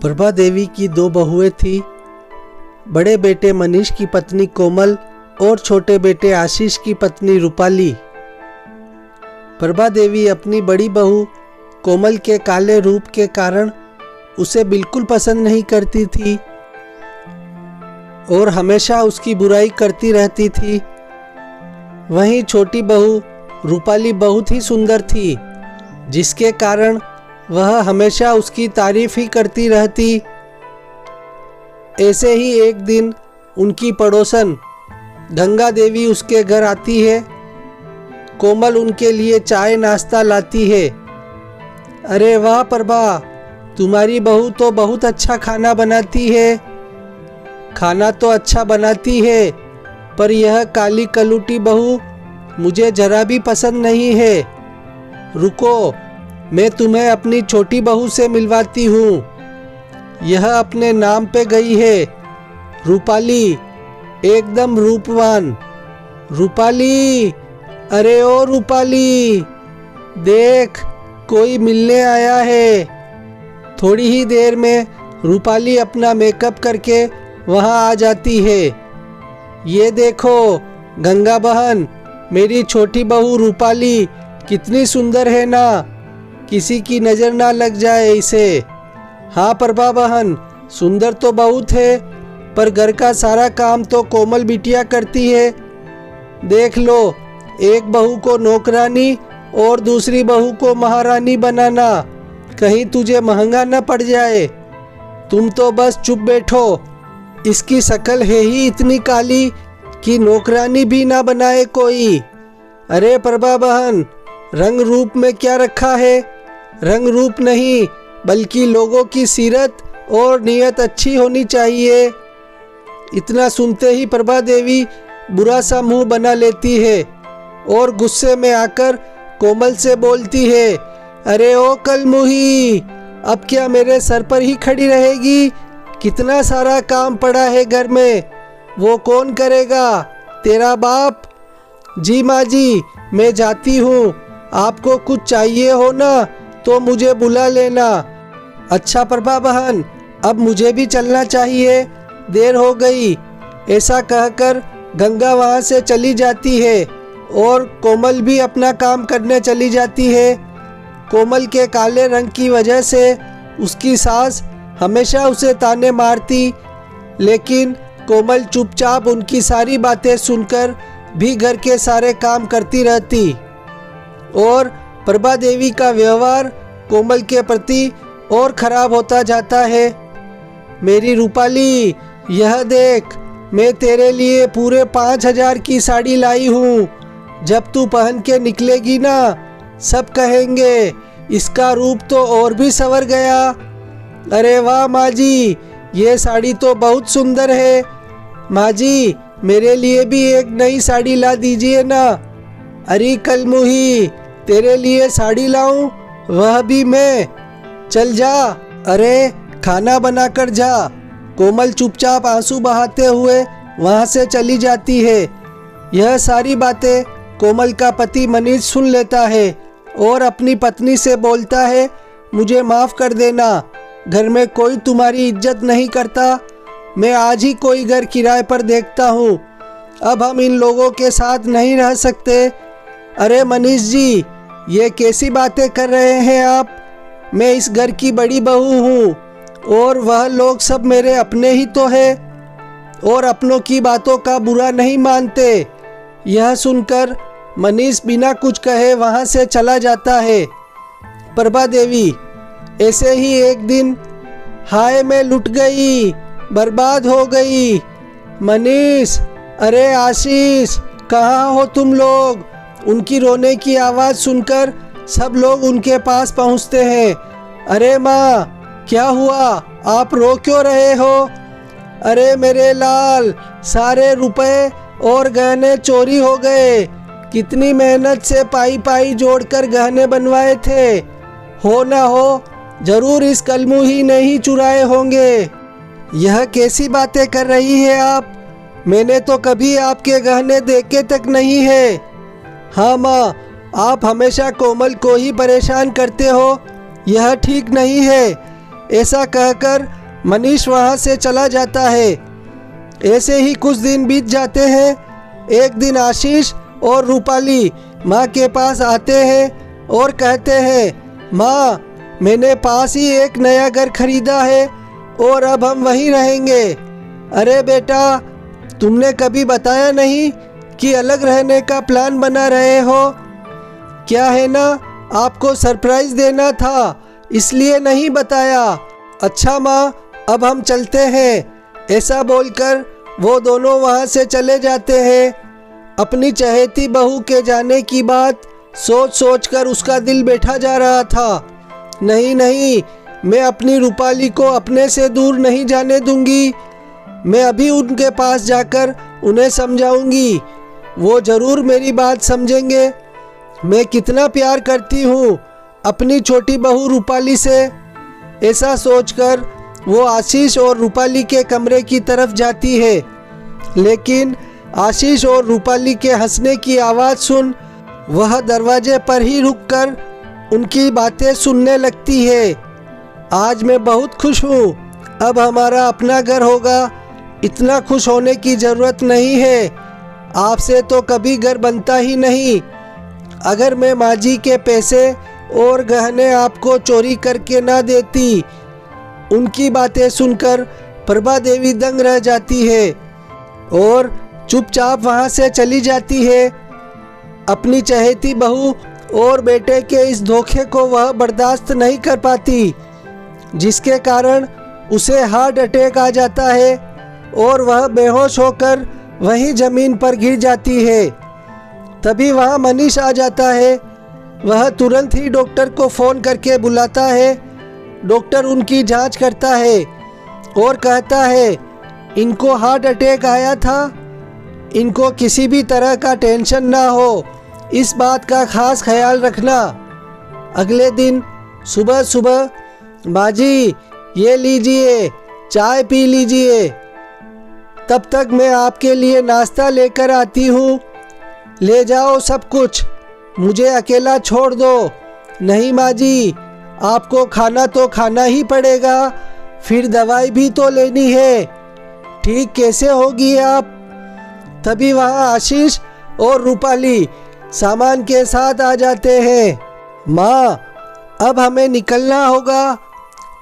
प्रभा देवी की दो बहुएं थीं। बड़े बेटे मनीष की पत्नी कोमल और छोटे बेटे आशीष की पत्नी रूपाली। प्रभा देवी अपनी बड़ी बहू कोमल के काले रूप के कारण उसे बिल्कुल पसंद नहीं करती थी और हमेशा उसकी बुराई करती रहती थी। वहीं छोटी बहू रूपाली बहुत ही सुंदर थी, जिसके कारण वह हमेशा उसकी तारीफ ही करती रहती। ऐसे ही एक दिन उनकी पड़ोसन गंगा देवी उसके घर आती है। कोमल उनके लिए चाय नाश्ता लाती है। अरे वाह प्रभा, तुम्हारी बहू तो बहुत अच्छा खाना बनाती है। खाना तो अच्छा बनाती है, पर यह काली कलूटी बहू मुझे जरा भी पसंद नहीं है। रुको, मैं तुम्हें अपनी छोटी बहू से मिलवाती हूँ। यह अपने नाम पे गई है, रूपाली, एकदम रूपवान। रूपाली, अरे ओ रूपाली, देख कोई मिलने आया है। थोड़ी ही देर में रूपाली अपना मेकअप करके वहाँ आ जाती है। ये देखो गंगा बहन, मेरी छोटी बहू रूपाली कितनी सुंदर है ना, किसी की नज़र ना लग जाए इसे। हाँ प्रभा बहन, सुंदर तो बहुत है, पर घर का सारा काम तो कोमल बिटिया करती है। देख लो, एक बहू को नौकरानी और दूसरी बहू को महारानी बनाना कहीं तुझे महंगा न पड़ जाए। तुम तो बस चुप बैठो। इसकी शक्ल है ही इतनी काली कि नौकरानी भी ना बनाए कोई। अरे प्रभा बहन, रंग रूप में क्या रखा है? रंग रूप नहीं, बल्कि लोगों की सीरत और नीयत अच्छी होनी चाहिए। इतना सुनते ही प्रभा देवी बुरा सा मुंह बना लेती है और गुस्से में आकर कोमल से बोलती है, अरे ओ कलमुही, अब क्या मेरे सर पर ही खड़ी रहेगी? कितना सारा काम पड़ा है घर में, वो कौन करेगा? तेरा बाप? जी माँ जी, मैं जाती हूँ। आपको कुछ चाहिए हो ना तो मुझे बुला लेना। अच्छा प्रभा बहन, अब मुझे भी चलना चाहिए, देर हो गई। ऐसा कहकर गंगा वहाँ से चली जाती है और कोमल भी अपना काम करने चली जाती है। कोमल के काले रंग की वजह से उसकी सास हमेशा उसे ताने मारती, लेकिन कोमल चुपचाप उनकी सारी बातें सुनकर भी घर के सारे काम करती रहती। और प्रभा देवी का व्यवहार कोमल के प्रति और खराब होता जाता है। मेरी रूपाली, यह देख, मैं तेरे लिए पूरे 5,000 की साड़ी लाई हूँ। जब तू पहन के निकलेगी ना, सब कहेंगे इसका रूप तो और भी संवर गया। अरे वाह माँ जी, ये साड़ी तो बहुत सुंदर है। माँ जी, मेरे लिए भी एक नई साड़ी ला दीजिए ना। अरे कलमुही, तेरे लिए साड़ी लाऊं, वह भी मैं? चल जा, अरे खाना बना कर जा। कोमल चुपचाप आंसू बहाते हुए वहाँ से चली जाती है। यह सारी बातें कोमल का पति मनीष सुन लेता है और अपनी पत्नी से बोलता है, मुझे माफ़ कर देना, घर में कोई तुम्हारी इज्जत नहीं करता। मैं आज ही कोई घर किराए पर देखता हूँ। अब हम इन लोगों के साथ नहीं रह सकते। अरे मनीष जी, ये कैसी बातें कर रहे हैं आप? मैं इस घर की बड़ी बहू हूँ और वह लोग सब मेरे अपने ही तो है और अपनों की बातों का बुरा नहीं मानते। यह सुनकर मनीष बिना कुछ कहे वहाँ से चला जाता है। प्रभा देवी, ऐसे ही एक दिन, हाय मैं लुट गई, बर्बाद हो गई। मनीष, अरे आशीष, कहाँ हो तुम लोग? उनकी रोने की आवाज़ सुनकर सब लोग उनके पास पहुँचते हैं। अरे माँ, क्या हुआ? आप रो क्यों रहे हो? अरे मेरे लाल, सारे रुपए और गहने चोरी हो गए। कितनी मेहनत से पाई पाई जोड़कर गहने बनवाए थे। हो ना हो, जरूर इस कलमुही ने ही चुराए होंगे। यह कैसी बातें कर रही है आप? मैंने तो कभी आपके गहने देखे तक नहीं है। हाँ माँ, आप हमेशा कोमल को ही परेशान करते हो, यह ठीक नहीं है। ऐसा कहकर मनीष वहाँ से चला जाता है। ऐसे ही कुछ दिन बीत जाते हैं। एक दिन आशीष और रूपाली माँ के पास आते हैं और कहते हैं, माँ, मैंने पास ही एक नया घर खरीदा है और अब हम वहीं रहेंगे। अरे बेटा, तुमने कभी बताया नहीं कि अलग रहने का प्लान बना रहे हो। क्या है ना, आपको सरप्राइज देना था, इसलिए नहीं बताया। अच्छा माँ, अब हम चलते हैं। ऐसा बोलकर वो दोनों वहाँ से चले जाते हैं। अपनी चहेती बहू के जाने की बात सोच सोच कर उसका दिल बैठा जा रहा था। नहीं नहीं, मैं अपनी रूपाली को अपने से दूर नहीं जाने दूंगी। मैं अभी उनके पास जाकर उन्हें समझाऊंगी। वो ज़रूर मेरी बात समझेंगे। मैं कितना प्यार करती हूँ अपनी छोटी बहू रूपाली से। ऐसा सोचकर वो आशीष और रूपाली के कमरे की तरफ जाती है, लेकिन आशीष और रूपाली के हंसने की आवाज़ सुन वह दरवाजे पर ही रुककर उनकी बातें सुनने लगती है। आज मैं बहुत खुश हूँ, अब हमारा अपना घर होगा। इतना खुश होने की ज़रूरत नहीं है, आपसे तो कभी घर बनता ही नहीं। अगर मैं माँ जी के पैसे और गहने आपको चोरी करके ना देती। उनकी बातें सुनकर प्रभा देवी दंग रह जाती है और चुपचाप वहाँ से चली जाती है। अपनी चहेती बहू और बेटे के इस धोखे को वह बर्दाश्त नहीं कर पाती, जिसके कारण उसे हार्ट अटैक आ जाता है और वह बेहोश होकर वहीं ज़मीन पर गिर जाती है। तभी वहाँ मनीष आ जाता है। वह तुरंत ही डॉक्टर को फ़ोन करके बुलाता है। डॉक्टर उनकी जांच करता है और कहता है, इनको हार्ट अटैक आया था। इनको किसी भी तरह का टेंशन ना हो, इस बात का खास ख्याल रखना। अगले दिन सुबह सुबह, माँ जी ये लीजिए, चाय पी लीजिए, तब तक मैं आपके लिए नाश्ता लेकर आती हूँ। ले जाओ सब कुछ, मुझे अकेला छोड़ दो। नहीं माँ जी, आपको खाना तो खाना ही पड़ेगा, फिर दवाई भी तो लेनी है। ठीक कैसे होगी आप? तभी वहाँ आशीष और रूपाली सामान के साथ आ जाते हैं। माँ, अब हमें निकलना होगा।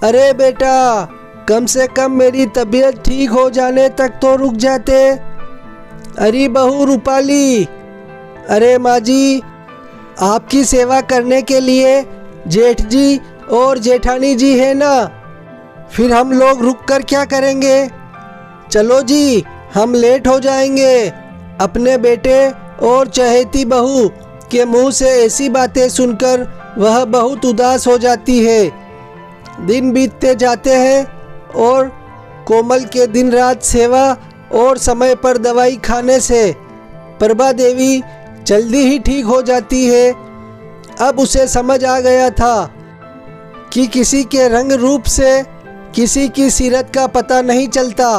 अरे बेटा, कम से कम मेरी तबीयत ठीक हो जाने तक तो रुक जाते। अरे बहू रूपाली, अरे माँ जी, आपकी सेवा करने के लिए जेठ जी और जेठानी जी है ना, फिर हम लोग रुक कर क्या करेंगे? चलो जी, हम लेट हो जाएंगे। अपने बेटे और चहेती बहू के मुंह से ऐसी बातें सुनकर वह बहुत उदास हो जाती है। दिन बीतते जाते हैं और कोमल के दिन रात सेवा और समय पर दवाई खाने से प्रभा देवी जल्दी ही ठीक हो जाती है। अब उसे समझ आ गया था कि किसी के रंग रूप से किसी की सीरत का पता नहीं चलता।